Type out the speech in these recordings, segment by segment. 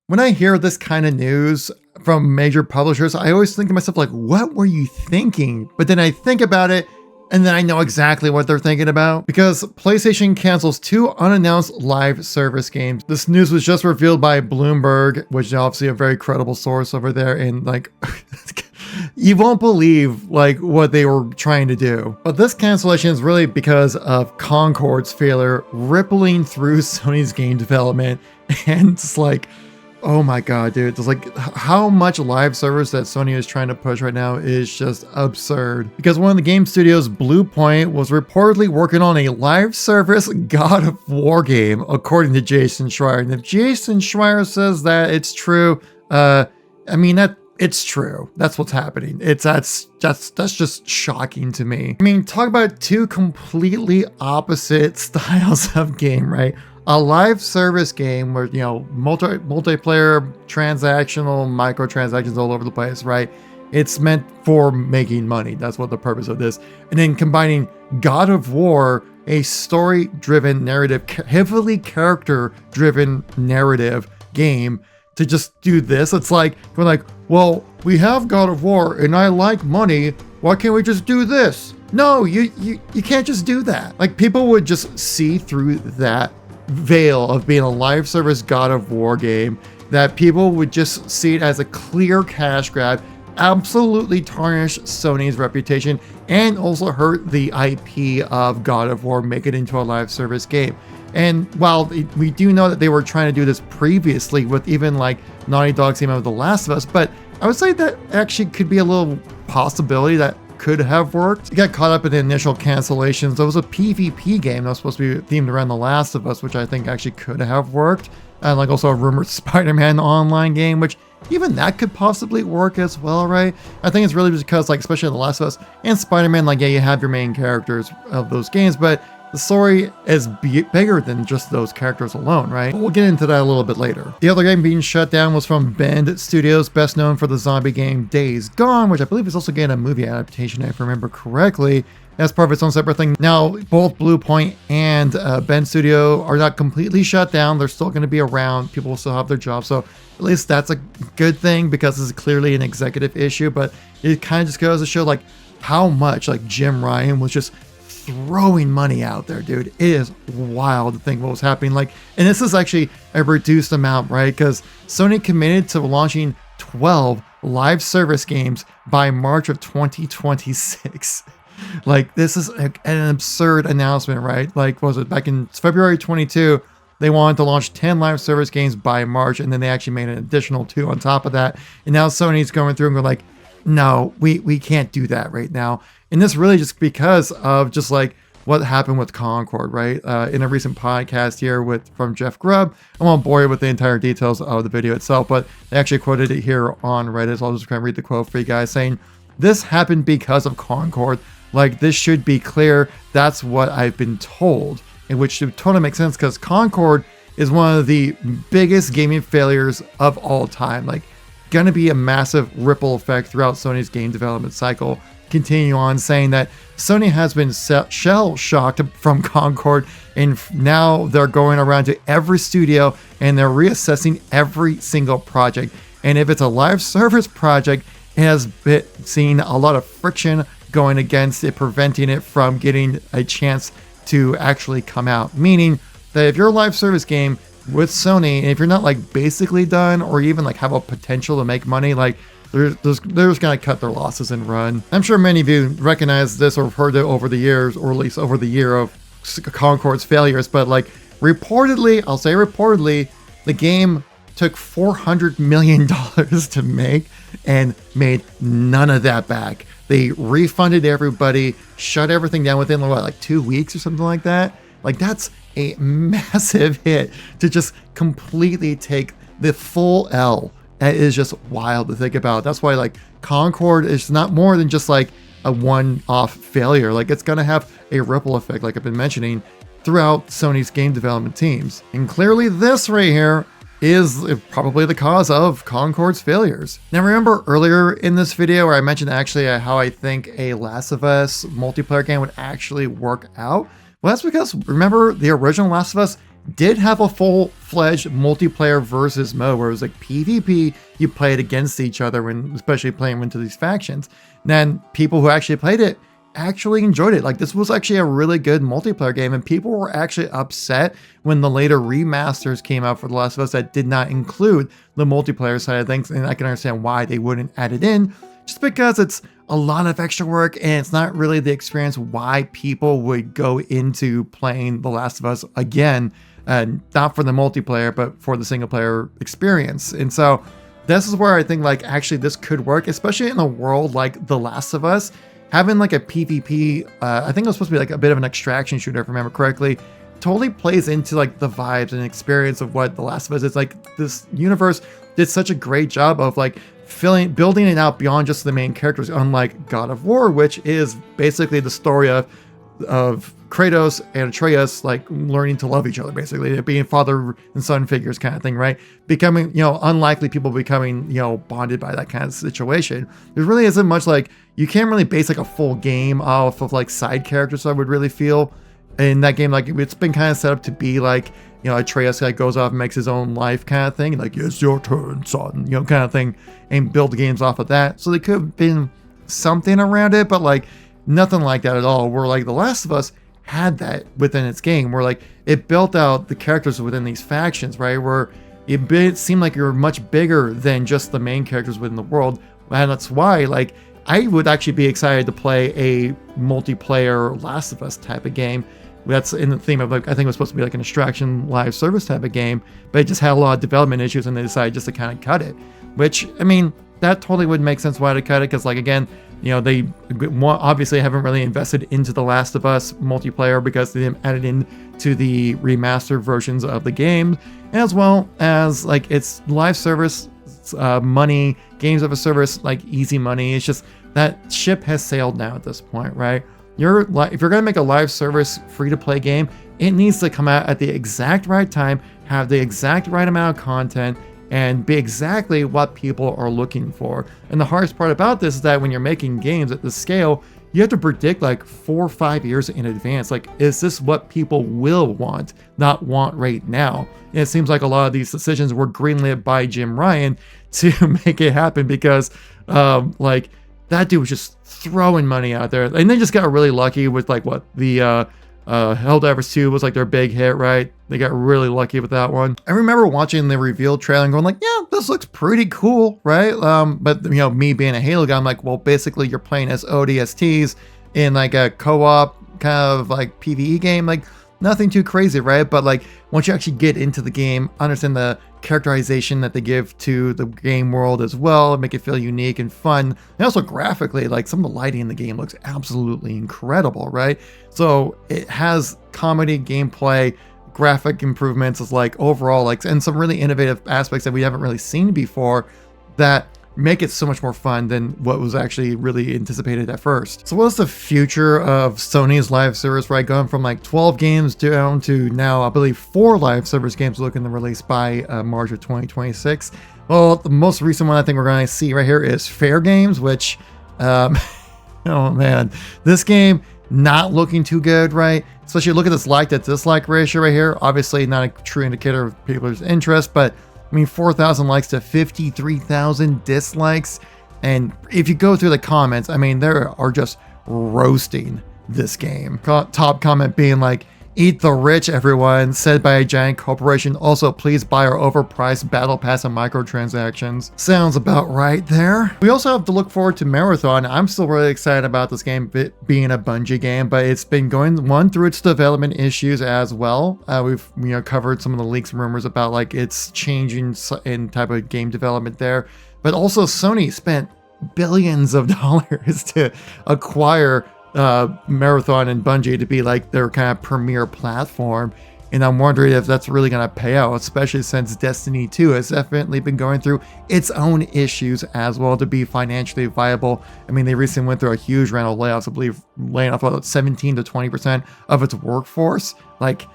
When I hear this kind of news from major publishers, I always think to myself, like, what were you thinking? But then I think about it, and then I know exactly what they're thinking about, because PlayStation cancels 2 unannounced live service games. This news was just revealed by Bloomberg, which is obviously a very credible source over there, and like, you won't believe like what they were trying to do. But this cancellation is really because of Concord's failure rippling through Sony's game development, and it's like, oh my god, dude. It's like how much live service that Sony is trying to push right now is just absurd. Because one of the game studios, Blue Point, was reportedly working on a live service God of War game, according to Jason Schreier. And if Jason Schreier says that it's true, I mean, it's true. That's what's happening. That's just shocking to me. I mean, talk about two completely opposite styles of game, right? A live service game where, you know, multiplayer, transactional, microtransactions all over the place, right? It's meant for making money. That's what the purpose of this. And then combining God of War, a story-driven narrative, heavily character-driven narrative game, to just do this. It's like, we're like, well, we have God of War and I like money. Why can't we just do this? No, you can't just do that. Like, people would just see through that veil of being a live service God of War game, that people would just see it as a clear cash grab, absolutely tarnish Sony's reputation, and also hurt the IP of God of War, make it into a live service game. And while we do know that they were trying to do this previously with even like Naughty Dog's game of The Last of Us, but I would say that actually could be a little possibility that could have worked. It got caught up in the initial cancellations. There was a PvP game that was supposed to be themed around The Last of Us, which I think actually could have worked. And like also a rumored Spider-Man online game, which even that could possibly work as well, right? I think it's really just because, like, especially in The Last of Us and Spider-Man, like, yeah, you have your main characters of those games, but the story is bigger than just those characters alone, right? But we'll get into that a little bit later. The other game being shut down was from Bend Studios, best known for the zombie game Days Gone, which I believe is also getting a movie adaptation, if I remember correctly, as part of its own separate thing. Now, both Blue Point and Bend Studio are not completely shut down. They're still going to be around. People will still have their jobs. So at least that's a good thing, because this is clearly an executive issue, but it kind of just goes to show like how much like Jim Ryan was just throwing money out there, dude. It is wild to think what was happening. Like, and this is actually a reduced amount, right? Because Sony committed to launching 12 live service games by March of 2026. Like, this is an absurd announcement, right? Like, what was it back in February 22? They wanted to launch 10 live service games by March, and then they actually made an additional 2 on top of that. And now Sony's going through and going like, no, we can't do that right now. And this really just because of just like what happened with Concord, right? In a recent podcast here from Jeff Grubb. I won't bore you with the entire details of the video itself, but they actually quoted it here on Reddit. So I'll just kind of read the quote for you guys, saying, "This happened because of Concord. Like, this should be clear. That's what I've been told." In which totally makes sense, because Concord is one of the biggest gaming failures of all time. Like, going to be a massive ripple effect throughout Sony's game development cycle. Continue on saying that Sony has been shell-shocked from Concord, and now they're going around to every studio and they're reassessing every single project. And if it's a live service project, it has been seeing a lot of friction going against it, preventing it from getting a chance to actually come out. Meaning that if you're a live service game with Sony, and if you're not like basically done or even like have a potential to make money, like they're just gonna cut their losses and run. I'm sure many of you recognize this or have heard it over the years, or at least over the year of Concord's failures, but like reportedly, I'll say reportedly, the game took $400 million to make and made none of that back. They refunded everybody, shut everything down within what, like 2 weeks or something like that. Like, that's a massive hit to just completely take the full L. It is just wild to think about. That's why like Concord is not more than just like a one-off failure. Like, it's going to have a ripple effect, like I've been mentioning, throughout Sony's game development teams. And clearly this right here is probably the cause of Concord's failures. Now, remember earlier in this video where I mentioned actually how I think a Last of Us multiplayer game would actually work out? Well, that's because, remember, the original Last of Us did have a full-fledged multiplayer versus mode where it was like PvP, you played against each other, when especially playing into these factions. And then people who actually played it actually enjoyed it. Like, this was actually a really good multiplayer game, and people were actually upset when the later remasters came out for The Last of Us that did not include the multiplayer side of things, and I can understand why they wouldn't add it in, just because it's a lot of extra work and it's not really the experience why people would go into playing The Last of Us again, not for the multiplayer, but for the single player experience. And so this is where I think like actually this could work, especially in a world like The Last of Us. Having like a PvP, I think it was supposed to be like a bit of an extraction shooter, if I remember correctly, totally plays into like the vibes and experience of what The Last of Us is. Like, this universe did such a great job of like building it out beyond just the main characters, unlike God of War, which is basically the story of Kratos and Atreus like learning to love each other, basically being father and son figures kind of thing, right? Becoming, unlikely people becoming, bonded by that kind of situation. There really isn't much, like, you can't really base like a full game off of like side characters, I would really feel. In that game, like, it's been kind of set up to be like, Atreus like goes off and makes his own life kind of thing, like, it's your turn, son, kind of thing, and build the games off of that. So they could have been something around it, but like nothing like that at all. Where like The Last of Us had that within its game, where like it built out the characters within these factions, right? Where it seemed like you're much bigger than just the main characters within the world, and that's why like I would actually be excited to play a multiplayer Last of Us type of game. That's in the theme of, like, I think it was supposed to be like an extraction live service type of game, but it just had a lot of development issues and they decided just to kind of cut it. Which, I mean, that totally would make sense why to cut it, because like, again, they obviously haven't really invested into The Last of Us multiplayer because they didn't add it in to the remastered versions of the game, as well as like its live service money, games of a service, like easy money. It's just that ship has sailed now at this point, right? If you're going to make a live service free-to-play game, it needs to come out at the exact right time, have the exact right amount of content, and be exactly what people are looking for. And the hardest part about this is that when you're making games at this scale, you have to predict like 4 or 5 years in advance. Like, is this what people will want, not want right now? And it seems like a lot of these decisions were greenlit by Jim Ryan to make it happen, because like, that dude was just throwing money out there, and they just got really lucky with like what the Helldivers 2 was like their big hit, right? They got really lucky with that one. I remember watching the reveal trailer and going like, yeah, this looks pretty cool, right? But me being a Halo guy, I'm like, well, basically you're playing as ODSTs in like a co-op kind of like PvE game, like nothing too crazy, right? But like once you actually get into the game, understand the characterization that they give to the game world as well, make it feel unique and fun. And also graphically, like some of the lighting in the game looks absolutely incredible, right? So it has comedy, gameplay, graphic improvements, is like overall like, and some really innovative aspects that we haven't really seen before that make it so much more fun than what was actually really anticipated at first. So what's the future of Sony's live service, right? Going from like 12 games down to now, I believe 4 live service games looking to release by March of 2026. Well, the most recent one I think we're going to see right here is Fairgames, which, oh man, this game not looking too good, right? Especially look at this like to dislike ratio right here. Obviously not a true indicator of people's interest, but I mean, 4,000 likes to 53,000 dislikes. And if you go through the comments, I mean, they are just roasting this game. Top comment being like, eat the rich, everyone, said by a giant corporation. Also, please buy our overpriced battle pass and microtransactions. Sounds about right there. We also have to look forward to Marathon. I'm still really excited about this game being a Bungie game, but it's been going through its development issues as well. We've covered some of the leaks and rumors about like it's changing in type of game development there. But also Sony spent billions of dollars to acquire Marathon and Bungie to be like their kind of premier platform, and I'm wondering if that's really going to pay out, especially since Destiny 2 has definitely been going through its own issues as well to be financially viable. I mean, they recently went through a huge round of layoffs, I believe laying off about 17 to 20% of its workforce. Like,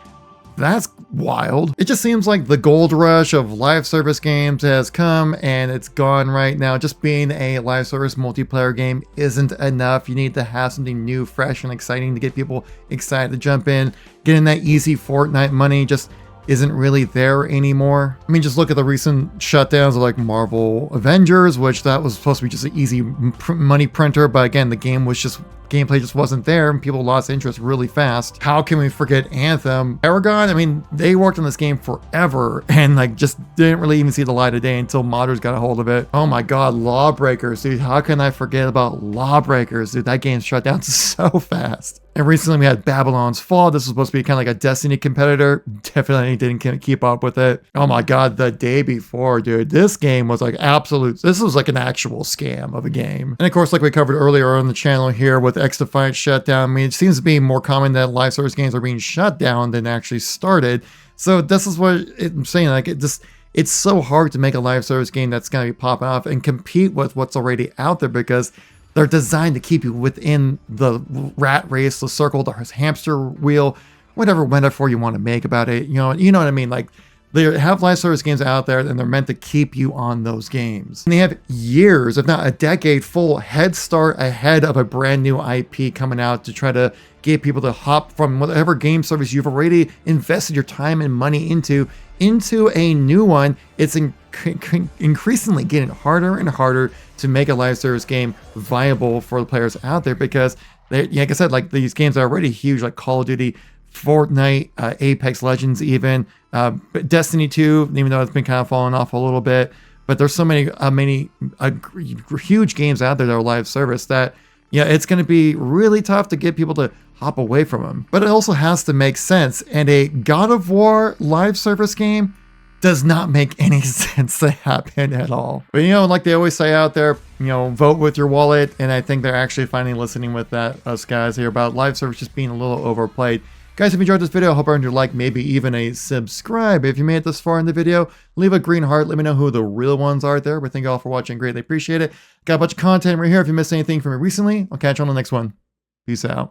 that's wild. It just seems like the gold rush of live service games has come and it's gone right now. Just being a live service multiplayer game isn't enough. You need to have something new, fresh, and exciting to get people excited to jump in. Getting that easy Fortnite money just isn't really there anymore. I mean, just look at the recent shutdowns of like Marvel Avengers, which that was supposed to be just an easy money printer, but again, the gameplay just wasn't there and people lost interest really fast. How can we forget Anthem? Aragon, I mean, they worked on this game forever and like just didn't really even see the light of day until modders got a hold of it. Oh my God, Lawbreakers, dude, how can I forget about Lawbreakers? Dude, that game shut down so fast. And recently we had Babylon's Fall. This was supposed to be kind of like a Destiny competitor. Definitely didn't keep up with it. Oh my God, the day before, dude, this game was like this was like an actual scam of a game. And of course, like we covered earlier on the channel here with X-Defiant shutdown, I mean, it seems to be more common that live service games are being shut down than actually started. So this is what I'm saying, like it's so hard to make a live service game that's going to be popping off and compete with what's already out there because they're designed to keep you within the rat race, the circle, the hamster wheel, whatever metaphor you want to make about it. You know what I mean? Like they have live service games out there and they're meant to keep you on those games. And they have years, if not a decade full head start ahead of a brand new IP coming out to try to get people to hop from whatever game service you've already invested your time and money into a new one. It's increasingly getting harder and harder to make a live service game viable for the players out there because like I said, like these games are already huge, like Call of Duty, Fortnite, Apex Legends even, Destiny 2, even though it's been kind of falling off a little bit, but there's so many huge games out there that are live service that it's going to be really tough to get people to hop away from them. But it also has to make sense, and a God of War live service game does not make any sense to happen at all. But like they always say out there, vote with your wallet, and I think they're actually finally listening with that, us guys here, about live service just being a little overplayed. Guys, if you enjoyed this video, I hope I earned your like, maybe even a subscribe. If you made it this far in the video, leave a green heart. Let me know who the real ones are there. But thank you all for watching. Greatly appreciate it. Got a bunch of content right here. If you missed anything from me recently, I'll catch you on the next one. Peace out.